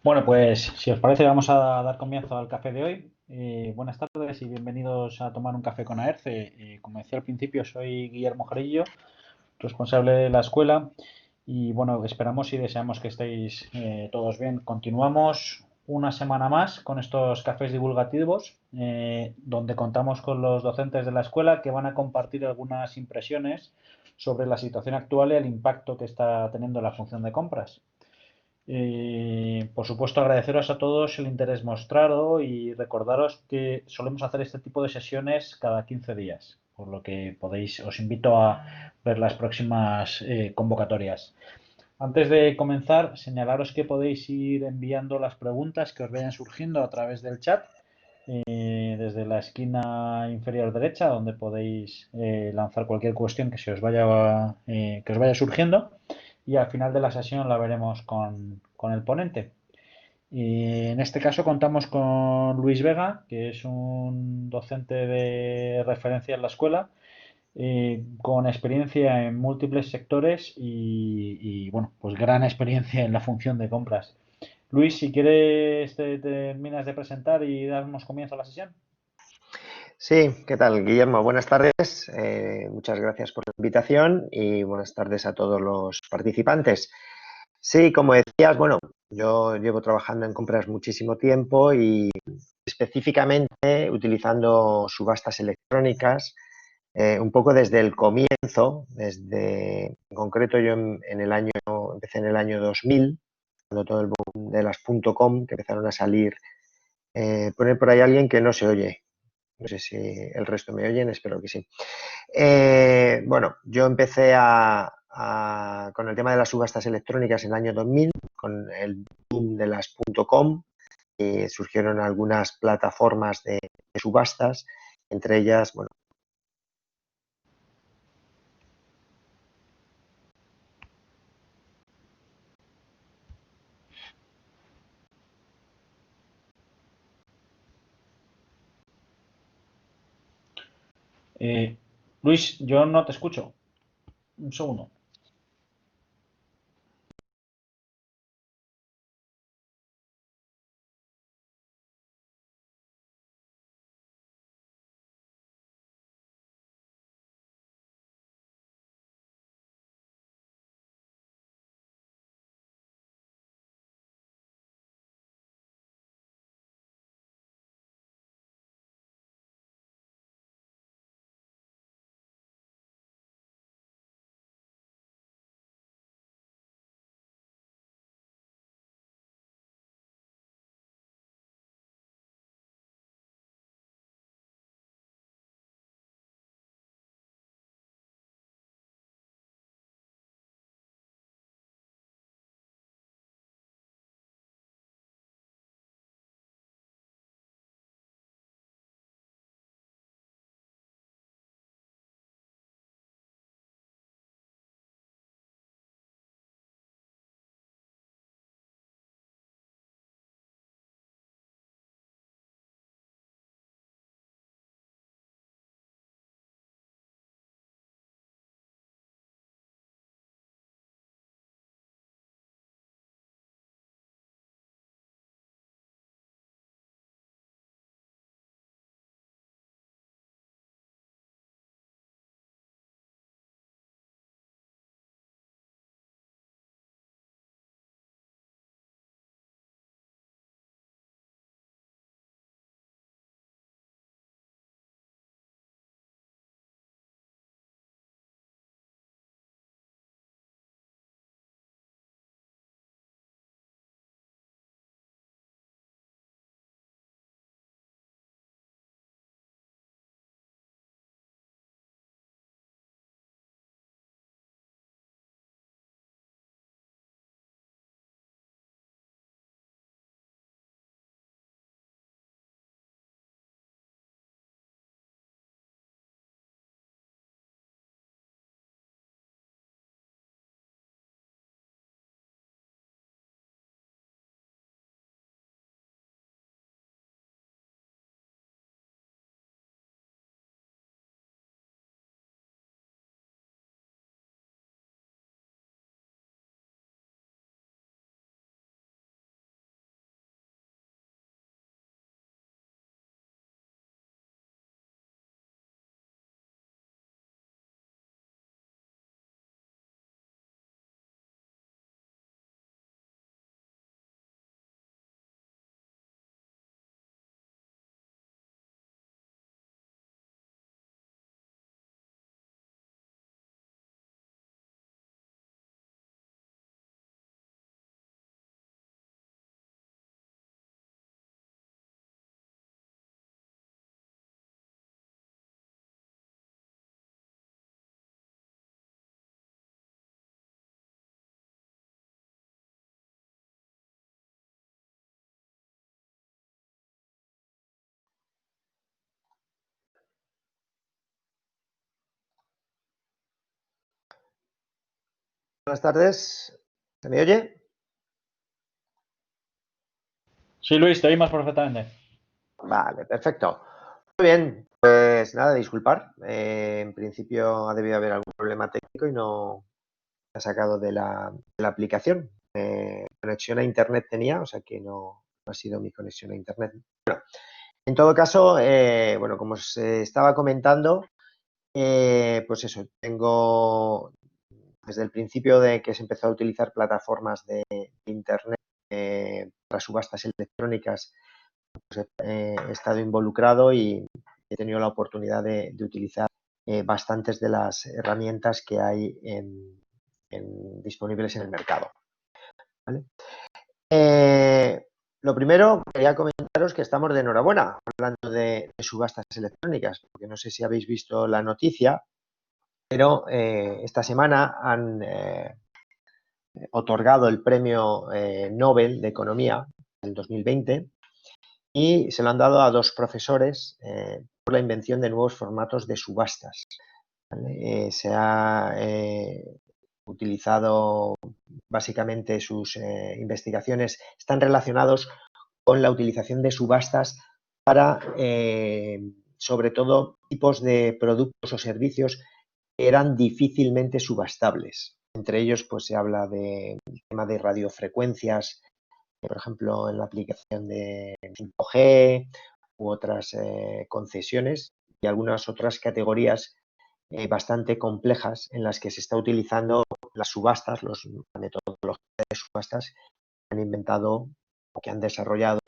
Bueno, pues si os parece vamos a dar comienzo al café de hoy. Buenas tardes y bienvenidos a tomar un café con Aerce. Como decía al principio, soy Guillermo Jarillo, responsable de la escuela y bueno, esperamos y deseamos que estéis todos bien. Continuamos una semana más con estos cafés divulgativos donde contamos con los docentes de la escuela que van a compartir algunas impresiones sobre la situación actual y el impacto que está teniendo la función de compras. Por supuesto, agradeceros a todos el interés mostrado y recordaros que solemos hacer este tipo de sesiones cada 15 días, por lo que os invito a ver las próximas convocatorias. Antes de comenzar, señalaros que podéis ir enviando las preguntas que os vayan surgiendo a través del chat, desde la esquina inferior derecha, donde podéis lanzar cualquier cuestión que os vaya surgiendo y al final de la sesión la veremos con el ponente. Y en este caso contamos con Luis Vega, que es un docente de referencia en la escuela, con experiencia en múltiples sectores y, bueno, pues gran experiencia en la función de compras. Luis, si quieres, te terminas de presentar y damos comienzo a la sesión. Sí, ¿qué tal, Guillermo? Buenas tardes. Muchas gracias por la invitación y buenas tardes a todos los participantes. Sí, como decías, bueno, yo llevo trabajando en compras muchísimo tiempo y específicamente utilizando subastas electrónicas, un poco desde el comienzo, en concreto yo empecé en el año 2000, cuando todo el boom de las .com que empezaron a salir. Pone por ahí alguien que no se oye. No sé si el resto me oyen, espero que sí. Bueno, yo empecé con el tema de las subastas electrónicas en el año 2000, con el boom de las .com, y surgieron algunas plataformas de subastas, entre ellas, bueno. Eh, Luis, yo no te escucho. Un segundo. buenas tardes. ¿Se me oye? Sí, Luis, te oímos perfectamente. Vale, perfecto. Muy bien, pues nada, disculpar. En principio ha debido haber algún problema técnico y no me ha sacado de la aplicación. Conexión a internet tenía, o sea que no ha sido mi conexión a internet. Bueno, en todo caso, bueno, como os estaba comentando, pues eso, tengo desde el principio de que se empezó a utilizar plataformas de internet para subastas electrónicas, pues he estado involucrado y he tenido la oportunidad de utilizar bastantes de las herramientas que hay disponibles en el mercado. ¿Vale? Lo primero, quería comentaros que estamos de enhorabuena hablando de subastas electrónicas, porque no sé si habéis visto la noticia, pero esta semana han otorgado el premio Nobel de Economía del 2020 y se lo han dado a dos profesores por la invención de nuevos formatos de subastas. ¿Vale? Se ha utilizado básicamente sus investigaciones, están relacionados con la utilización de subastas para, sobre todo, tipos de productos o servicios que eran difícilmente subastables. Entre ellos, pues se habla del tema de radiofrecuencias, por ejemplo, en la aplicación de 5G u otras concesiones y algunas otras categorías bastante complejas en las que se está utilizando las subastas, la metodología de subastas que han inventado o que han desarrollado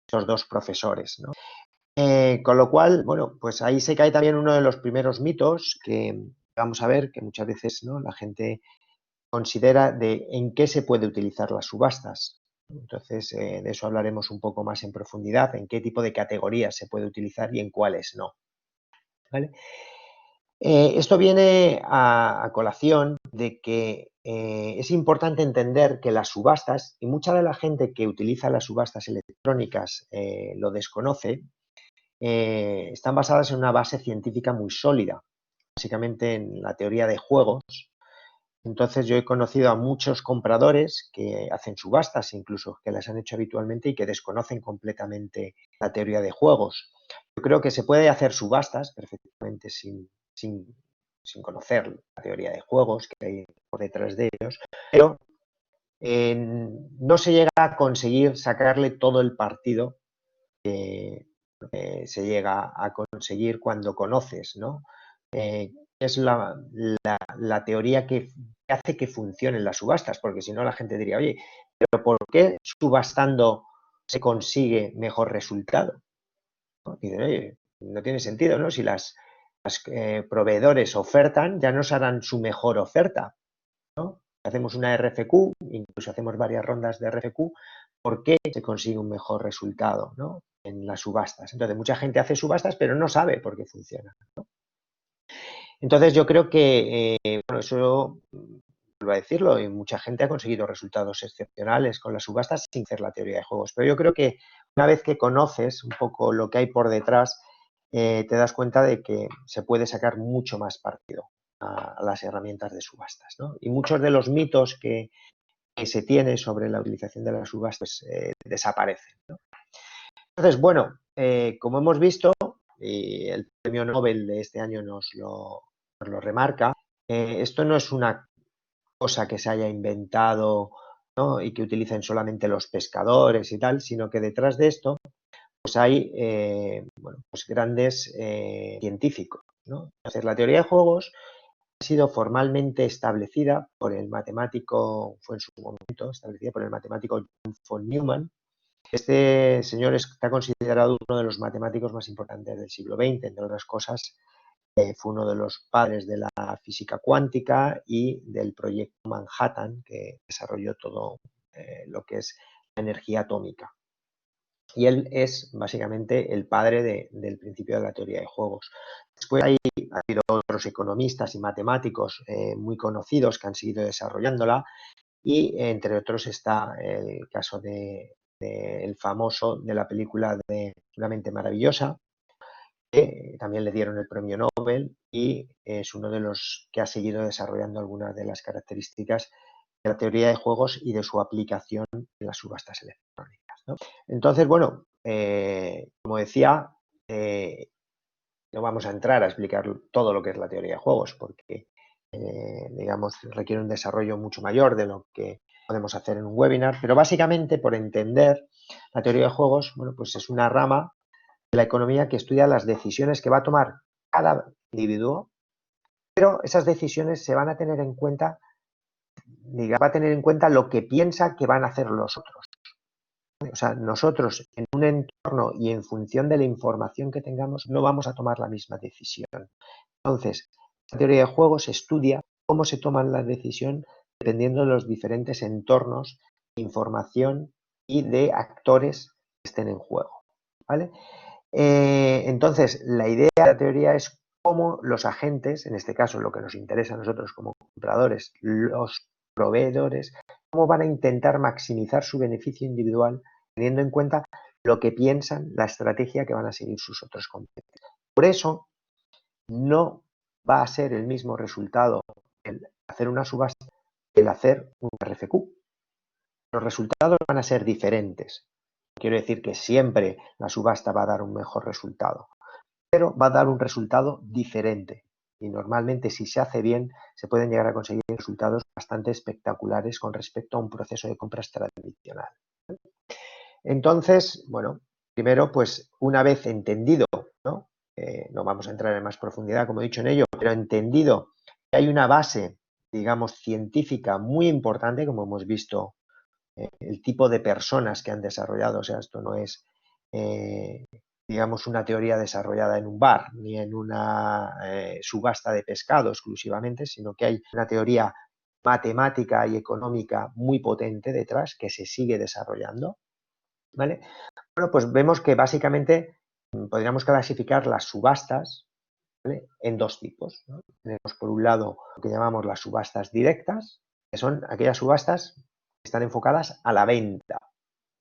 estos dos profesores, ¿no? Con lo cual, bueno, pues ahí se cae también uno de los primeros mitos que vamos a ver, que muchas veces, ¿no?, la gente considera de en qué se puede utilizar las subastas. Entonces, de eso hablaremos un poco más en profundidad, en qué tipo de categorías se puede utilizar y en cuáles no. ¿Vale? Esto viene a colación de que es importante entender que las subastas, y mucha de la gente que utiliza las subastas electrónicas lo desconoce, están basadas en una base científica muy sólida, básicamente en la teoría de juegos. Entonces yo he conocido a muchos compradores que hacen subastas, incluso que las han hecho habitualmente y que desconocen completamente la teoría de juegos. Yo creo que se puede hacer subastas perfectamente sin conocer la teoría de juegos que hay por detrás de ellos, pero no se llega a conseguir sacarle todo el partido que se llega a conseguir cuando conoces, ¿no? Es la teoría que hace que funcionen las subastas, porque si no la gente diría, oye, pero ¿por qué subastando se consigue mejor resultado? ¿No? Y dicen, oye, no tiene sentido, ¿no? Si las proveedores ofertan, ya nos harán su mejor oferta, ¿no? Hacemos una RFQ, incluso hacemos varias rondas de RFQ, ¿por qué se consigue un mejor resultado, ¿no?, en las subastas? Entonces, mucha gente hace subastas, pero no sabe por qué funciona, ¿no? Entonces, yo creo que, bueno, eso, vuelvo a decirlo, y mucha gente ha conseguido resultados excepcionales con las subastas sin hacer la teoría de juegos. Pero yo creo que una vez que conoces un poco lo que hay por detrás, te das cuenta de que se puede sacar mucho más partido a las herramientas de subastas, ¿no? Y muchos de los mitos que se tiene sobre la utilización de las subastas desaparecen, ¿no? Entonces, bueno, como hemos visto, y el premio Nobel de este año nos lo remarca, esto no es una cosa que se haya inventado, ¿no?, y que utilicen solamente los pescadores y tal, sino que detrás de esto pues hay bueno, pues grandes científicos, ¿no? Entonces, la teoría de juegos ha sido formalmente establecida por el matemático, fue en su momento establecida por el matemático John von Neumann. Este señor está considerado uno de los matemáticos más importantes del siglo XX, entre otras cosas, fue uno de los padres de la física cuántica y del proyecto Manhattan, que desarrolló todo lo que es la energía atómica. Y él es básicamente el padre del principio de la teoría de juegos. Después ha habido otros economistas y matemáticos muy conocidos que han seguido desarrollándola y entre otros está el caso del famoso de la película de Una mente maravillosa, que también le dieron el premio Nobel y es uno de los que ha seguido desarrollando algunas de las características de la teoría de juegos y de su aplicación en las subastas electrónicas, ¿no? Entonces, bueno, como decía, no vamos a entrar a explicar todo lo que es la teoría de juegos porque, digamos, requiere un desarrollo mucho mayor de lo que podemos hacer en un webinar, pero básicamente por entender la teoría de juegos, bueno, pues es una rama de la economía que estudia las decisiones que va a tomar cada individuo, pero esas decisiones se van a tener en cuenta, va a tener en cuenta lo que piensa que van a hacer los otros. O sea, nosotros en un entorno y en función de la información que tengamos no vamos a tomar la misma decisión. Entonces, la teoría de juegos estudia cómo se toman las decisiones dependiendo de los diferentes entornos, de información y de actores que estén en juego, ¿vale? Entonces, la idea de la teoría es cómo los agentes, en este caso lo que nos interesa a nosotros como compradores, los proveedores, cómo van a intentar maximizar su beneficio individual teniendo en cuenta lo que piensan, la estrategia que van a seguir sus otros competidores. Por eso, no va a ser el mismo resultado el hacer una subasta que el hacer un RFQ. Los resultados van a ser diferentes. Quiero decir que siempre la subasta va a dar un mejor resultado, pero va a dar un resultado diferente. Y normalmente, si se hace bien, se pueden llegar a conseguir resultados bastante espectaculares con respecto a un proceso de compras tradicional. Entonces, bueno, primero, pues una vez entendido, ¿no? No vamos a entrar en más profundidad, como he dicho en ello, pero entendido que hay una base, digamos, científica muy importante, como hemos visto, el tipo de personas que han desarrollado, o sea, esto no es, digamos, una teoría desarrollada en un bar ni en una subasta de pescado exclusivamente, sino que hay una teoría matemática y económica muy potente detrás que se sigue desarrollando, ¿vale? Bueno, pues vemos que básicamente podríamos clasificar las subastas, ¿vale?, en dos tipos, ¿no? Tenemos por un lado lo que llamamos las subastas directas, que son aquellas subastas que están enfocadas a la venta,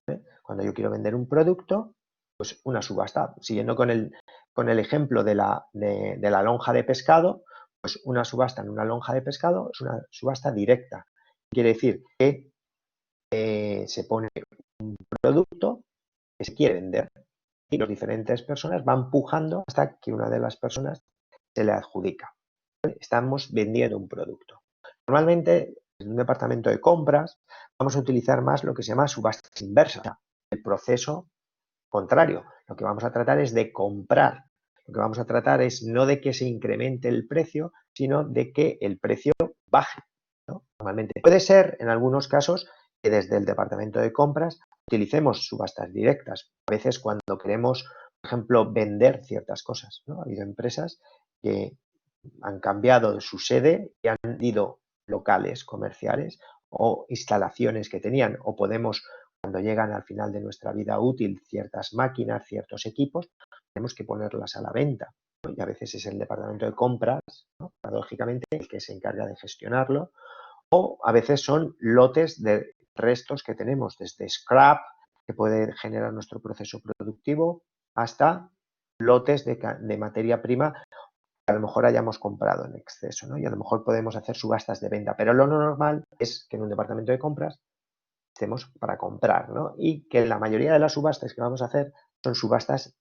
¿vale? Cuando yo quiero vender un producto, pues una subasta, siguiendo con el ejemplo de la lonja de pescado, pues una subasta en una lonja de pescado es una subasta directa. Quiere decir que se pone un producto que se quiere vender y las diferentes personas van pujando hasta que una de las personas se le adjudica. Estamos vendiendo un producto. Normalmente, en un departamento de compras, vamos a utilizar más lo que se llama subastas inversas, el proceso contrario. Lo que vamos a tratar es de comprar. Lo que vamos a tratar es no de que se incremente el precio, sino de que el precio baje, ¿no? Normalmente puede ser, en algunos casos, que desde el departamento de compras utilicemos subastas directas. A veces cuando queremos, por ejemplo, vender ciertas cosas, ¿no? Ha habido empresas que han cambiado su sede y han vendido locales comerciales o instalaciones que tenían, o podemos, cuando llegan al final de nuestra vida útil, ciertas máquinas, ciertos equipos, tenemos que ponerlas a la venta, ¿no? Y a veces es el departamento de compras, ¿no?, paradójicamente, el que se encarga de gestionarlo, o a veces son lotes de restos que tenemos, desde scrap, que puede generar nuestro proceso productivo, hasta lotes de materia prima que a lo mejor hayamos comprado en exceso, ¿no? Y a lo mejor podemos hacer subastas de venta, pero lo normal es que en un departamento de compras estemos para comprar, ¿no? Y que la mayoría de las subastas que vamos a hacer son subastas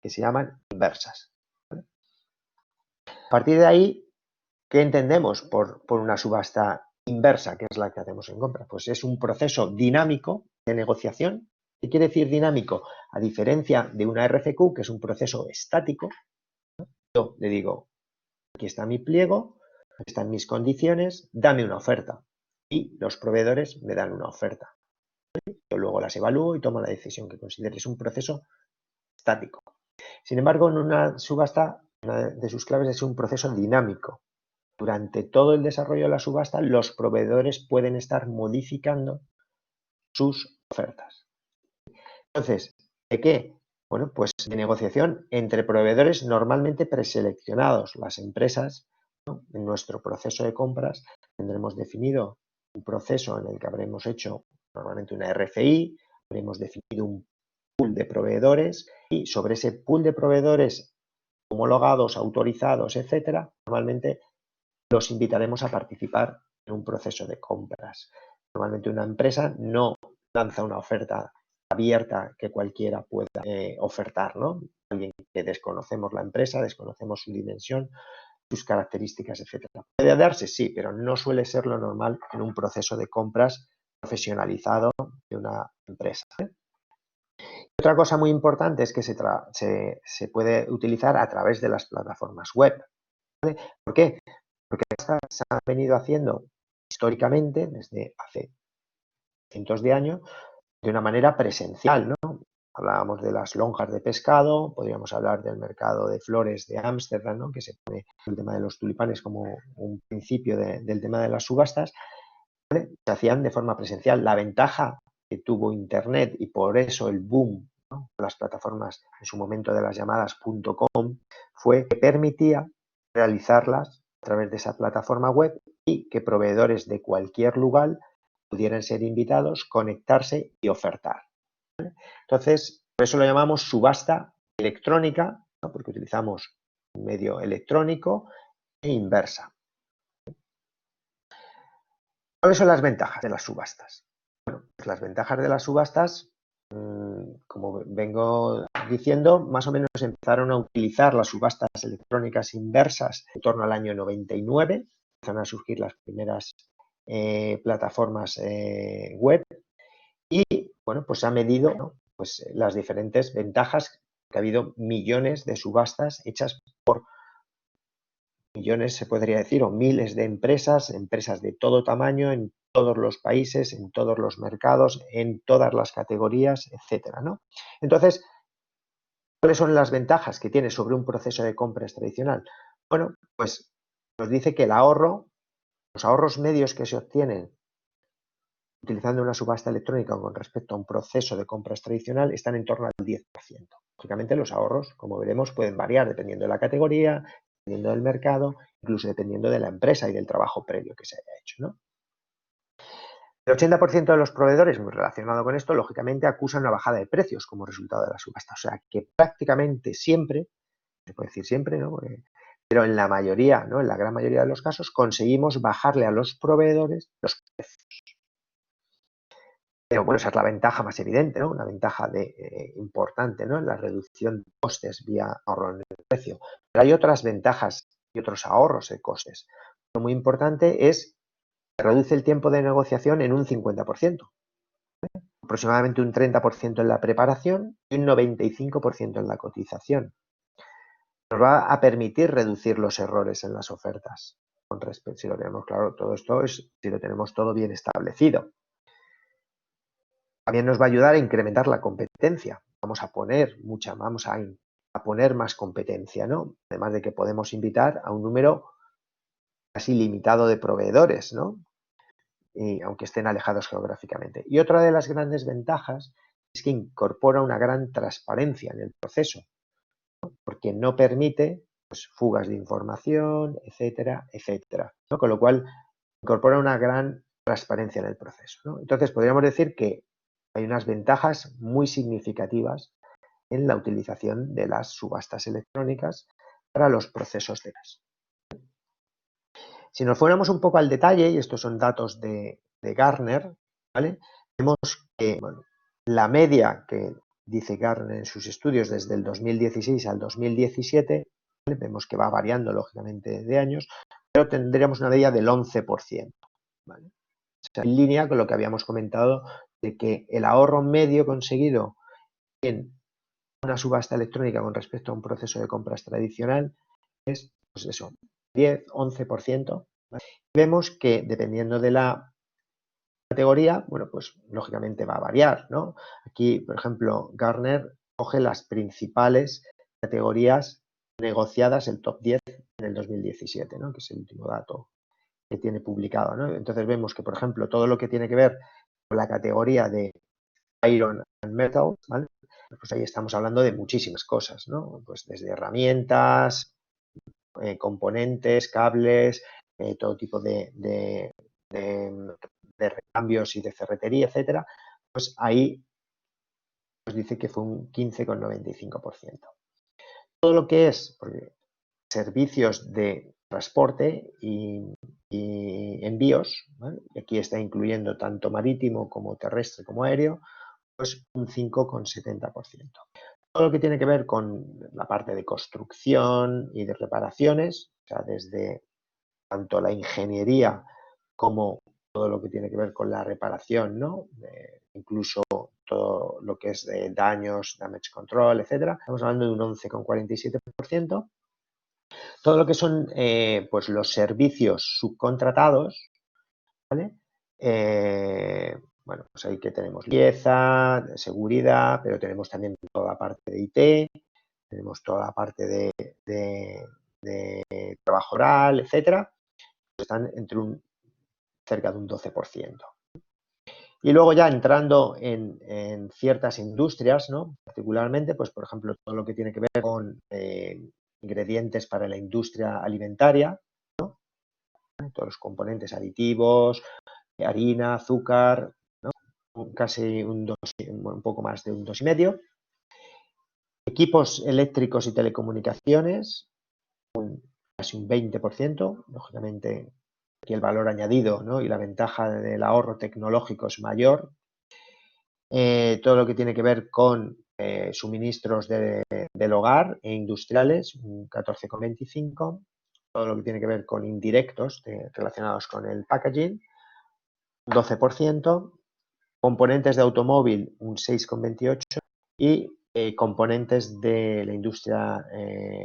que se llaman inversas, ¿vale? A partir de ahí, ¿qué entendemos por una subasta inversa, que es la que hacemos en compra? Pues es un proceso dinámico de negociación. ¿Qué quiere decir dinámico? A diferencia de una RFQ, que es un proceso estático, ¿no? Yo le digo, aquí está mi pliego, aquí están mis condiciones, dame una oferta. Y los proveedores me dan una oferta. Yo luego las evalúo y tomo la decisión que considere. Es un proceso estático. Sin embargo, en una subasta, una de sus claves es un proceso dinámico. Durante todo el desarrollo de la subasta, los proveedores pueden estar modificando sus ofertas. Entonces, ¿de qué? Bueno, pues de negociación entre proveedores normalmente preseleccionados. Las empresas, ¿no?, en nuestro proceso de compras tendremos definido un proceso en el que habremos hecho normalmente una RFI, habremos definido un pool de proveedores y sobre ese pool de proveedores homologados, autorizados, etcétera, normalmente los invitaremos a participar en un proceso de compras. Normalmente una empresa no lanza una oferta abierta que cualquiera pueda ofertar, ¿no? Alguien que desconocemos la empresa, desconocemos su dimensión, sus características, etcétera. Puede darse, sí, pero no suele ser lo normal en un proceso de compras profesionalizado de una empresa. Otra cosa muy importante es que se puede utilizar a través de las plataformas web. ¿Vale? ¿Por qué? Porque estas se han venido haciendo históricamente, desde hace cientos de años, de una manera presencial, ¿no? Hablábamos de las lonjas de pescado, podríamos hablar del mercado de flores de Ámsterdam, ¿no? Que se pone el tema de los tulipanes como un principio del tema de las subastas, ¿vale? Se hacían de forma presencial. La ventaja que tuvo Internet y por eso el boom, ¿no? Las plataformas en su momento de las llamadas .com fue que permitía realizarlas a través de esa plataforma web y que proveedores de cualquier lugar pudieran ser invitados, conectarse y ofertar. Entonces, por eso lo llamamos subasta electrónica, ¿no? Porque utilizamos un medio electrónico e inversa. ¿Cuáles son las ventajas de las subastas? Bueno, pues las ventajas de las subastas, como vengo diciendo, más o menos empezaron a utilizar las subastas electrónicas inversas en torno al año 99, empezaron a surgir las primeras plataformas web y, bueno, pues se ha medido, ¿no? Pues las diferentes ventajas, que ha habido millones de subastas hechas por millones, se podría decir, o miles de empresas, empresas de todo tamaño, en todos los países, en todos los mercados, en todas las categorías, etcétera, ¿no? Entonces, ¿cuáles son las ventajas que tiene sobre un proceso de compras tradicional? Bueno, pues nos dice que el ahorro, los ahorros medios que se obtienen utilizando una subasta electrónica con respecto a un proceso de compras tradicional están en torno al 10%. Lógicamente los ahorros, como veremos, pueden variar dependiendo de la categoría, dependiendo del mercado, incluso dependiendo de la empresa y del trabajo previo que se haya hecho, ¿no? El 80% de los proveedores, muy relacionado con esto, lógicamente acusan una bajada de precios como resultado de la subasta. O sea que prácticamente siempre, se puede decir siempre, ¿no? Pero en la mayoría, ¿no? En la gran mayoría de los casos, conseguimos bajarle a los proveedores los precios. Pero bueno, esa es la ventaja más evidente, ¿no? Una ventaja importante, ¿no? En la reducción de costes vía ahorro en el precio. Pero hay otras ventajas y otros ahorros de costes. Lo muy importante es que reduce el tiempo de negociación en un 50%, aproximadamente un 30% en la preparación y un 95% en la cotización. Nos va a permitir reducir los errores en las ofertas. Con respecto, si lo tenemos claro, todo esto es si lo tenemos todo bien establecido. También nos va a ayudar a incrementar la competencia. Vamos a poner más competencia, ¿no? Además de que podemos invitar a un número casi limitado de proveedores, ¿no? Y aunque estén alejados geográficamente. Y otra de las grandes ventajas es que incorpora una gran transparencia en el proceso, ¿no? Porque no permite, pues, fugas de información, etcétera, etcétera, ¿no? Con lo cual incorpora una gran transparencia en el proceso, ¿no? Entonces podríamos decir que hay unas ventajas muy significativas en la utilización de las subastas electrónicas para los procesos de gas. Si nos fuéramos un poco al detalle, y estos son datos de Gartner, ¿vale? Vemos que, bueno, la media que dice Gartner en sus estudios desde el 2016 al 2017, ¿vale? Vemos que va variando lógicamente de años, pero tendríamos una media del 11%, ¿vale? O sea, en línea con lo que habíamos comentado de que el ahorro medio conseguido en una subasta electrónica con respecto a un proceso de compras tradicional es, pues eso, 10-11%. ¿Vale? Vemos que dependiendo de la categoría, bueno, pues lógicamente va a variar, ¿no? Aquí, por ejemplo, Gartner coge las principales categorías negociadas, el top 10 en el 2017, ¿no? Que es el último dato que tiene publicado, ¿no? Entonces vemos que, por ejemplo, todo lo que tiene que ver con la categoría de Iron and Metal, ¿vale? Pues ahí estamos hablando de muchísimas cosas, ¿no? Pues desde herramientas, componentes, cables, todo tipo de recambios y de ferretería, etcétera, pues ahí nos dice que fue un 15,95%. todo lo que es servicios de transporte y envíos, ¿vale? Y aquí está incluyendo tanto marítimo como terrestre como aéreo, pues un 5,70%. Todo lo que tiene que ver con la parte de construcción y de reparaciones, o sea, desde tanto la ingeniería como todo lo que tiene que ver con la reparación, ¿no? Incluso todo lo que es de daños, damage control, etcétera. Estamos hablando de un 11,47%. Todo lo que son pues los servicios subcontratados, ¿vale? Bueno, pues ahí que tenemos limpieza, seguridad, pero tenemos también toda la parte de IT, tenemos toda la parte de trabajo oral, etcétera. Están cerca de un 12%. Y luego ya entrando en ciertas industrias, ¿no? Particularmente, pues por ejemplo, todo lo que tiene que ver con ingredientes para la industria alimentaria, ¿no? Todos los componentes aditivos, harina, azúcar, ¿no? Casi un poco más de un 2,5. Equipos eléctricos y telecomunicaciones, casi un 20%. Lógicamente, aquí el valor añadido, ¿no? Y la ventaja del ahorro tecnológico es mayor. Todo lo que tiene que ver con suministros del hogar e industriales, un 14,25. Todo lo que tiene que ver con indirectos relacionados con el packaging, un 12%. Componentes de automóvil, un 6,28%. Y componentes de la industria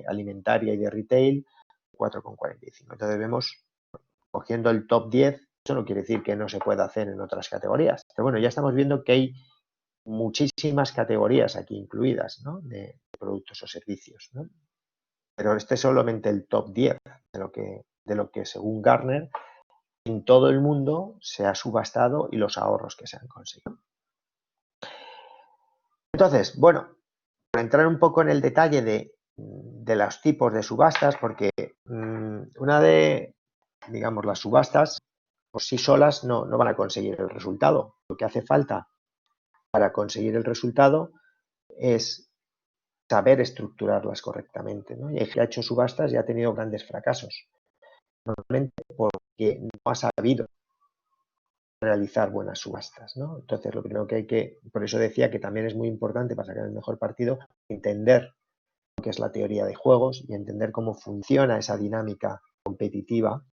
alimentaria y de retail, 4,45%. Entonces vemos, cogiendo el top 10, eso no quiere decir que no se pueda hacer en otras categorías. Pero bueno, ya estamos viendo que hay muchísimas categorías aquí incluidas, ¿no? De productos o servicios, ¿no? Pero este es solamente el top 10 de lo que según Gartner en todo el mundo se ha subastado y los ahorros que se han conseguido. Entonces, bueno, para entrar un poco en el detalle de los tipos de subastas, porque una de, digamos, las subastas por sí solas no van a conseguir el resultado. Lo que hace falta para conseguir el resultado es saber estructurarlas correctamente, ¿no? Y el que ha hecho subastas y ha tenido grandes fracasos, normalmente porque no ha sabido realizar buenas subastas, ¿no? Entonces, lo primero por eso decía que también es muy importante para sacar el mejor partido, entender lo que es la teoría de juegos y entender cómo funciona esa dinámica competitiva,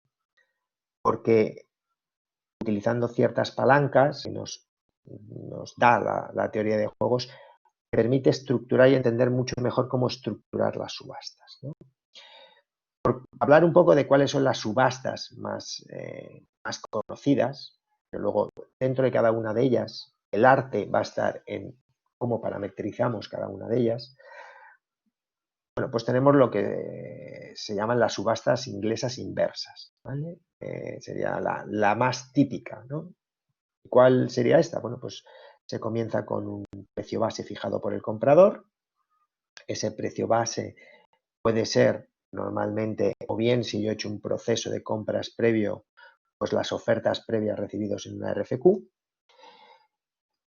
porque utilizando ciertas palancas que nos da la teoría de juegos, permite estructurar y entender mucho mejor cómo estructurar las subastas, ¿no? Por hablar un poco de cuáles son las subastas más conocidas, pero luego dentro de cada una de ellas el arte va a estar en cómo parametrizamos cada una de ellas. Bueno, pues tenemos lo que se llaman las subastas inglesas inversas, ¿vale? Sería la más típica, ¿no? ¿Cuál sería esta? Bueno, pues se comienza con un precio base fijado por el comprador. Ese precio base puede ser normalmente, o bien si yo he hecho un proceso de compras previo, pues las ofertas previas recibidas en una RFQ,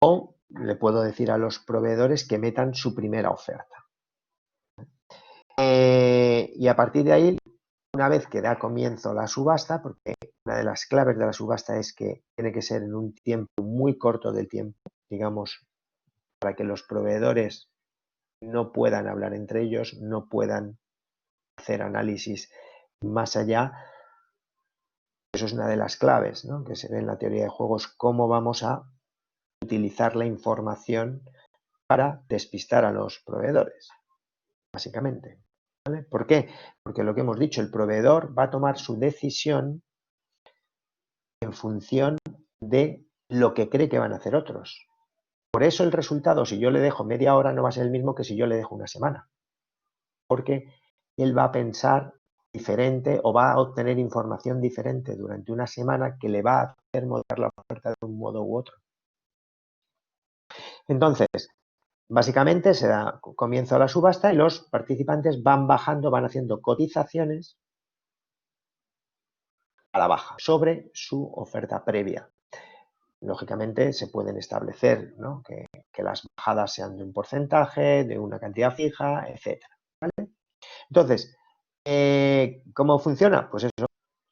o le puedo decir a los proveedores que metan su primera oferta. Y a partir de ahí, una vez que da comienzo la subasta, porque una de las claves de la subasta es que tiene que ser en un tiempo muy corto del tiempo, digamos, para que los proveedores no puedan hablar entre ellos, no puedan hacer análisis más allá. Eso es una de las claves, ¿no? Que se ve en la teoría de juegos, cómo vamos a utilizar la información para despistar a los proveedores, básicamente. ¿Vale? ¿Por qué? Porque lo que hemos dicho, el proveedor va a tomar su decisión en función de lo que cree que van a hacer otros. Por eso el resultado, si yo le dejo media hora, no va a ser el mismo que si yo le dejo una semana. Porque él va a pensar diferente o va a obtener información diferente durante una semana que le va a hacer modelar la oferta de un modo u otro. Entonces, básicamente se da comienzo a la subasta y los participantes van bajando, van haciendo cotizaciones a la baja sobre su oferta previa. Lógicamente se pueden establecer, ¿no? que las bajadas sean de un porcentaje, de una cantidad fija, etcétera, ¿vale? Entonces, ¿cómo funciona? Pues eso,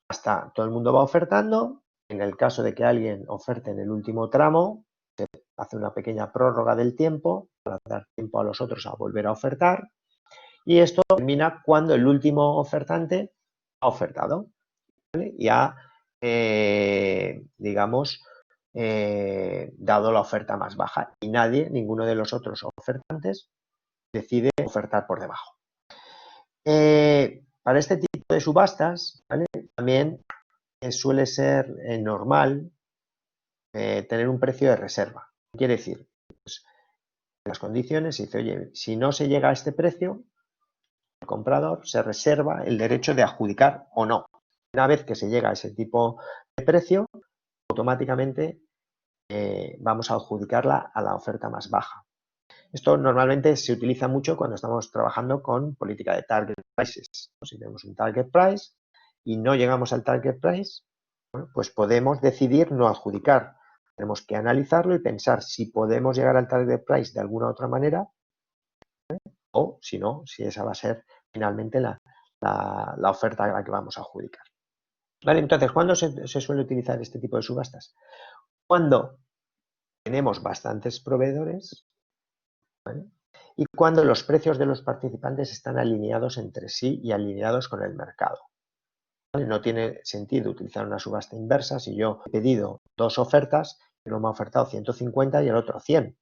hasta todo el mundo va ofertando. En el caso de que alguien oferte en el último tramo, se hace una pequeña prórroga del tiempo para dar tiempo a los otros a volver a ofertar. Y esto termina cuando el último ofertante ha ofertado, ¿vale? Y ha, digamos, dado la oferta más baja y nadie, ninguno de los otros ofertantes, decide ofertar por debajo. Para este tipo de subastas, ¿vale? También suele ser normal tener un precio de reserva. ¿Qué quiere decir? Pues, en las condiciones se dice, oye, si no se llega a este precio, el comprador se reserva el derecho de adjudicar o no. Una vez que se llega a ese tipo de precio, automáticamente vamos a adjudicarla a la oferta más baja. Esto normalmente se utiliza mucho cuando estamos trabajando con política de target prices. Si tenemos un target price y no llegamos al target price, bueno, pues podemos decidir no adjudicar. Tenemos que analizarlo y pensar si podemos llegar al target price de alguna otra manera, o si no, si esa va a ser finalmente la oferta a la que vamos a adjudicar. ¿Vale? Entonces, ¿cuándo se suele utilizar este tipo de subastas? Cuando tenemos bastantes proveedores, ¿vale? Y cuando los precios de los participantes están alineados entre sí y alineados con el mercado. ¿Vale? No tiene sentido utilizar una subasta inversa si yo he pedido dos ofertas y uno me ha ofertado 150 y el otro 100.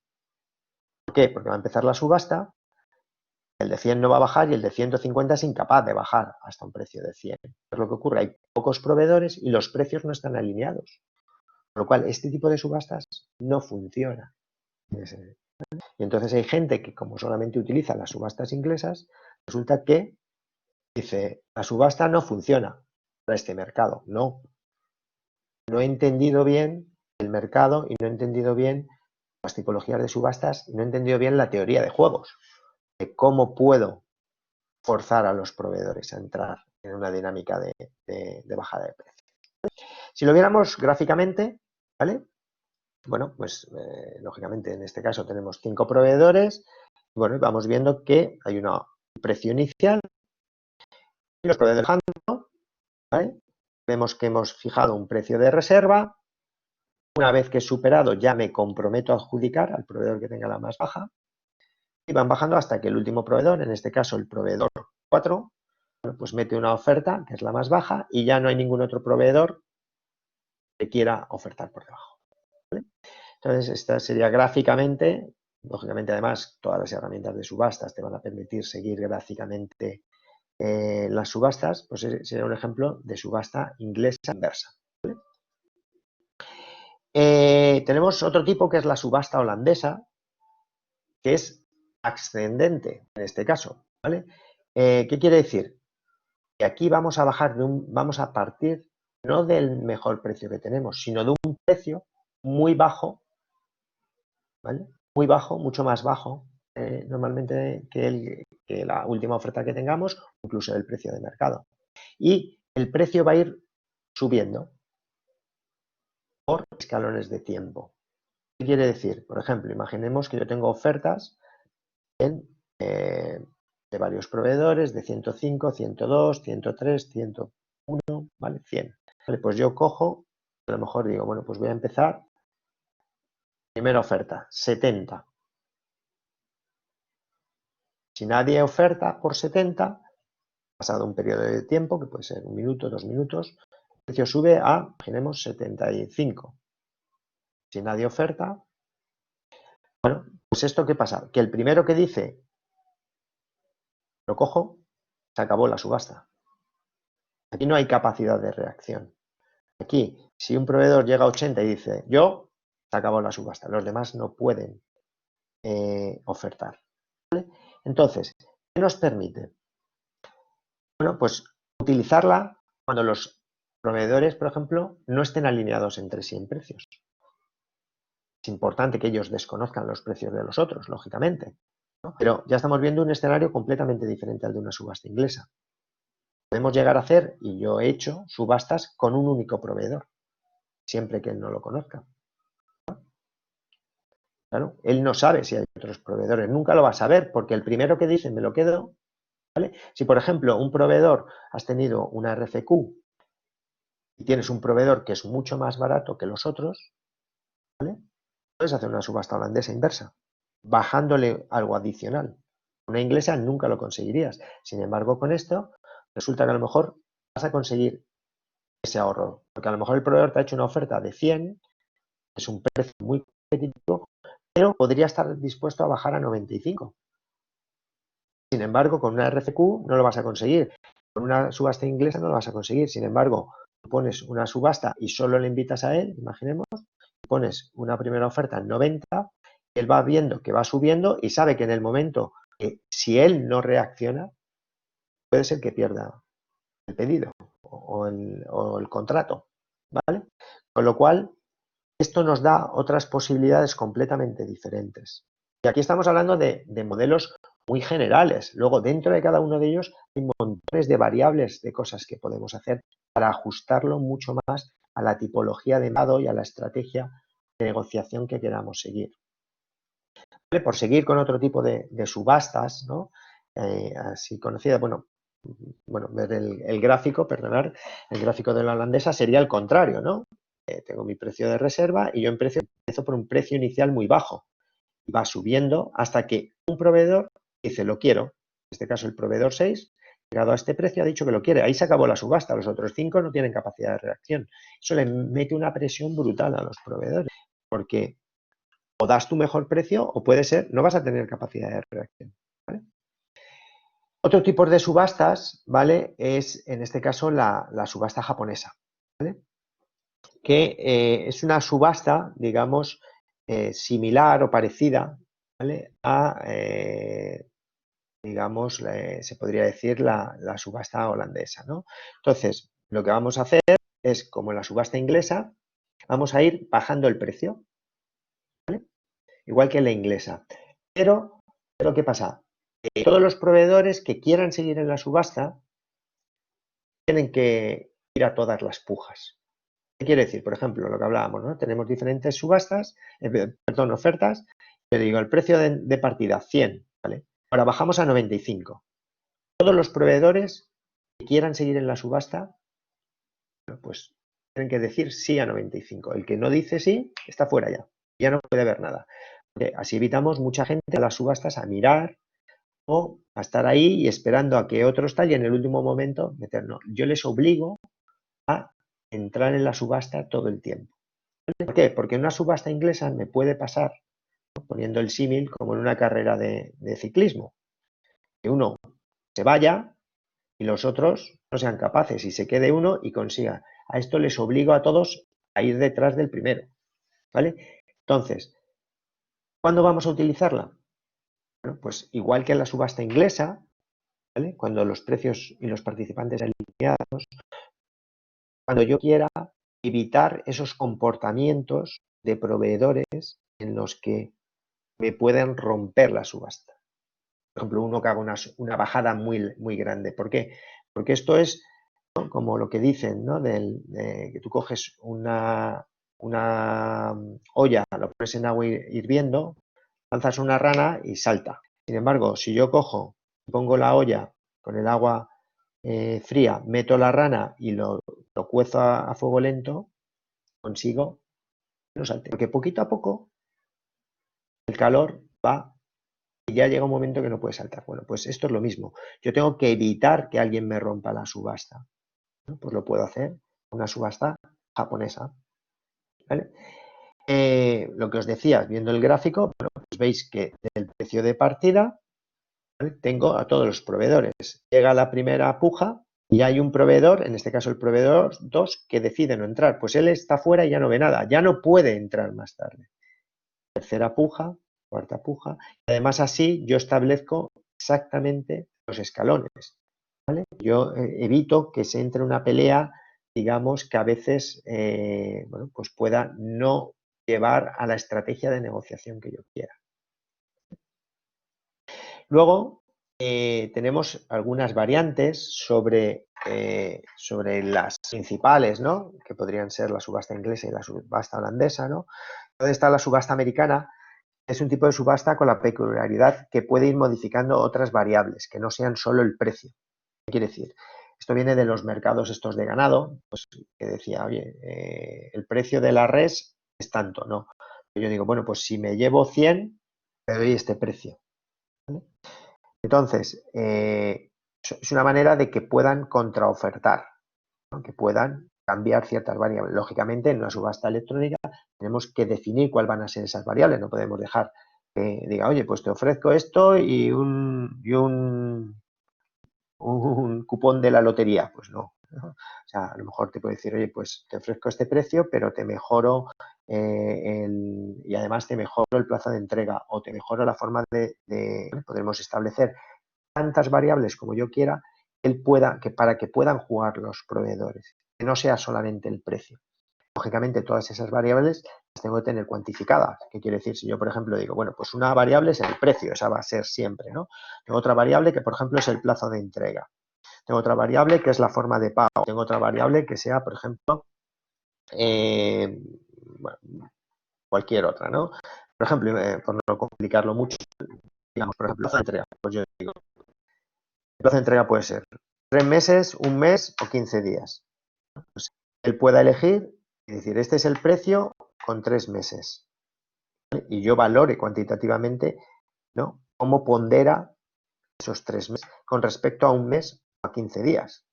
¿Por qué? Porque va a empezar la subasta, el de 100 no va a bajar y el de 150 es incapaz de bajar hasta un precio de 100. Es lo que ocurre, hay pocos proveedores y los precios no están alineados. Con lo cual, este tipo de subastas no funciona. Y entonces hay gente que, como solamente utiliza las subastas inglesas, resulta que dice, la subasta no funciona para este mercado. No he entendido bien el mercado y no he entendido bien las tipologías de subastas y no he entendido bien la teoría de juegos, de cómo puedo forzar a los proveedores a entrar en una dinámica de bajada de precios. Si lo viéramos gráficamente, ¿vale? Bueno, pues lógicamente en este caso tenemos 5 proveedores. Bueno, vamos viendo que hay un precio inicial y los proveedores bajando, ¿vale? Vemos que hemos fijado un precio de reserva. Una vez que he superado ya me comprometo a adjudicar al proveedor que tenga la más baja y van bajando hasta que el último proveedor, en este caso el proveedor 4, bueno, pues mete una oferta que es la más baja y ya no hay ningún otro proveedor que quiera ofertar por debajo, ¿vale? Entonces, esta sería gráficamente, lógicamente además todas las herramientas de subastas te van a permitir seguir gráficamente las subastas, pues sería un ejemplo de subasta inglesa inversa, ¿vale? Tenemos otro tipo que es la subasta holandesa, que es ascendente en este caso, ¿vale? ¿Qué quiere decir? Que aquí vamos a bajar vamos a partir no del mejor precio que tenemos, sino de un precio muy bajo, ¿vale? Muy bajo, mucho más bajo normalmente que la última oferta que tengamos, incluso el precio de mercado. Y el precio va a ir subiendo por escalones de tiempo. ¿Qué quiere decir? Por ejemplo, imaginemos que yo tengo ofertas de varios proveedores de 105, 102, 103, 101, ¿vale? 100. Vale, pues yo cojo, a lo mejor digo, bueno, pues voy a empezar. Primera oferta, 70. Si nadie oferta por 70, pasado un periodo de tiempo, que puede ser 1 minuto, 2 minutos, el precio sube a, imaginemos, 75. Si nadie oferta, bueno, pues esto ¿qué pasa? Que el primero que dice, lo cojo, se acabó la subasta. Aquí no hay capacidad de reacción. Aquí, si un proveedor llega a 80 y dice, yo, se acabó la subasta. Los demás no pueden ofertar, ¿vale? Entonces, ¿qué nos permite? Bueno, pues utilizarla cuando los proveedores, por ejemplo, no estén alineados entre sí en precios. Es importante que ellos desconozcan los precios de los otros, lógicamente, ¿no? Pero ya estamos viendo un escenario completamente diferente al de una subasta inglesa. Podemos llegar a hacer, y yo he hecho, subastas con un único proveedor, siempre que él no lo conozca. Claro, él no sabe si hay otros proveedores, nunca lo va a saber, porque el primero que dice me lo quedo, ¿vale? Si, por ejemplo, un proveedor has tenido una RFQ y tienes un proveedor que es mucho más barato que los otros, ¿vale? Puedes hacer una subasta holandesa inversa, bajándole algo adicional. Una inglesa nunca lo conseguirías. Sin embargo, con esto resulta que a lo mejor vas a conseguir ese ahorro, porque a lo mejor el proveedor te ha hecho una oferta de 100, es un precio muy competitivo, pero podría estar dispuesto a bajar a 95. Sin embargo, con una RFQ no lo vas a conseguir. Con una subasta inglesa no lo vas a conseguir. Sin embargo, pones una subasta y solo le invitas a él, imaginemos, pones una primera oferta en 90, él va viendo que va subiendo y sabe que en el momento que si él no reacciona, puede ser que pierda el pedido o el contrato, ¿vale? Con lo cual, esto nos da otras posibilidades completamente diferentes. Y aquí estamos hablando de modelos muy generales. Luego, dentro de cada uno de ellos, hay montones de variables de cosas que podemos hacer para ajustarlo mucho más a la tipología de mercado y a la estrategia de negociación que queramos seguir. ¿Vale? Por seguir con otro tipo de subastas, ¿no? Así conocida, bueno, ver el gráfico, perdonar, el gráfico de la holandesa sería el contrario, ¿no? Tengo mi precio de reserva y yo empiezo por un precio inicial muy bajo. Y va subiendo hasta que un proveedor dice, lo quiero. En este caso, el proveedor 6, llegado a este precio, ha dicho que lo quiere. Ahí se acabó la subasta. Los otros 5 no tienen capacidad de reacción. Eso le mete una presión brutal a los proveedores. Porque o das tu mejor precio o puede ser, no vas a tener capacidad de reacción. ¿Vale? Otro tipo de subastas, ¿vale? Es, en este caso, la subasta japonesa, ¿vale? Que es una subasta, digamos, similar o parecida, ¿vale? A, digamos, se podría decir la subasta holandesa, ¿no? Entonces, lo que vamos a hacer es, como en la subasta inglesa, vamos a ir bajando el precio, ¿vale? Igual que en la inglesa. Pero, ¿qué pasa? Todos los proveedores que quieran seguir en la subasta tienen que ir a todas las pujas. ¿Qué quiere decir? Por ejemplo, lo que hablábamos, ¿no? Tenemos diferentes subastas, perdón, ofertas. Yo digo, el precio de partida, 100, ¿vale? Ahora bajamos a 95. Todos los proveedores que quieran seguir en la subasta, bueno, pues tienen que decir sí a 95. El que no dice sí, está fuera ya. Ya no puede ver nada. Así evitamos mucha gente a las subastas a mirar o a estar ahí y esperando a que otros tal y en el último momento meternos. Yo les obligo a entrar en la subasta todo el tiempo. ¿Por qué? Porque en una subasta inglesa me puede pasar, ¿no? Poniendo el símil como en una carrera de ciclismo, que uno se vaya y los otros no sean capaces y se quede uno y consiga. A esto les obligo a todos a ir detrás del primero, ¿vale? Entonces, ¿cuándo vamos a utilizarla? Bueno, pues igual que en la subasta inglesa, ¿vale? Cuando los precios y los participantes están alineados, cuando yo quiera evitar esos comportamientos de proveedores en los que me pueden romper la subasta. Por ejemplo, uno que haga una bajada muy grande. ¿Por qué? Porque esto es, ¿no?, como lo que dicen, ¿no? Que tú coges una olla, lo pones en agua hirviendo, lanzas una rana y salta. Sin embargo, si yo cojo, pongo la olla con el agua fría, meto la rana y lo cuezo a fuego lento, consigo que no salte. Porque poquito a poco el calor va y ya llega un momento que no puede saltar. Bueno, pues esto es lo mismo. Yo tengo que evitar que alguien me rompa la subasta, ¿no? Pues lo puedo hacer una subasta japonesa, ¿vale? Lo que os decía, viendo el gráfico, bueno, pues veis que del precio de partida, ¿vale?, tengo a todos los proveedores. Llega la primera puja y hay un proveedor, en este caso el proveedor 2, que decide no entrar. Pues él está fuera y ya no ve nada, ya no puede entrar más tarde. Tercera puja, cuarta puja. Además, así yo establezco exactamente los escalones, ¿vale? Yo evito que se entre una pelea, digamos, que a veces bueno, pues pueda no llevar a la estrategia de negociación que yo quiera. Luego, tenemos algunas variantes sobre las principales, ¿no?, que podrían ser la subasta inglesa y la subasta holandesa, ¿no? Entonces está la subasta americana, es un tipo de subasta con la peculiaridad que puede ir modificando otras variables, que no sean solo el precio. ¿Qué quiere decir? Esto viene de los mercados estos de ganado, pues que decía, oye, el precio de la res es tanto, ¿no? Yo digo, bueno, pues si me llevo 100, te doy este precio. ¿Vale? Entonces, es una manera de que puedan contraofertar, ¿no? Que puedan cambiar ciertas variables. Lógicamente, en una subasta electrónica tenemos que definir cuáles van a ser esas variables. No podemos dejar que diga, oye, pues te ofrezco esto y un cupón de la lotería. Pues no, ¿no? O sea, a lo mejor te puedo decir, oye, pues te ofrezco este precio, pero te mejoro y además te mejoro el plazo de entrega o te mejoro la forma podremos establecer tantas variables como yo quiera, para que puedan jugar los proveedores, que no sea solamente el precio. Lógicamente, todas esas variables las tengo que tener cuantificadas. ¿Qué quiere decir? Si yo, por ejemplo, digo, bueno, pues una variable es el precio, esa va a ser siempre, ¿no? Tengo otra variable que, por ejemplo, es el plazo de entrega. Tengo otra variable que es la forma de pago. Tengo otra variable que sea, por ejemplo, bueno, cualquier otra, ¿no? Por ejemplo, por no complicarlo mucho, digamos, por ejemplo, plazo de entrega. Pues yo digo, el plazo de entrega puede ser 3 meses, un mes o 15 días. Pues él pueda elegir y decir, este es el precio con 3 meses. ¿Vale? Y yo valore cuantitativamente, ¿no? Cómo pondera esos 3 meses con respecto a un mes o a 15 días.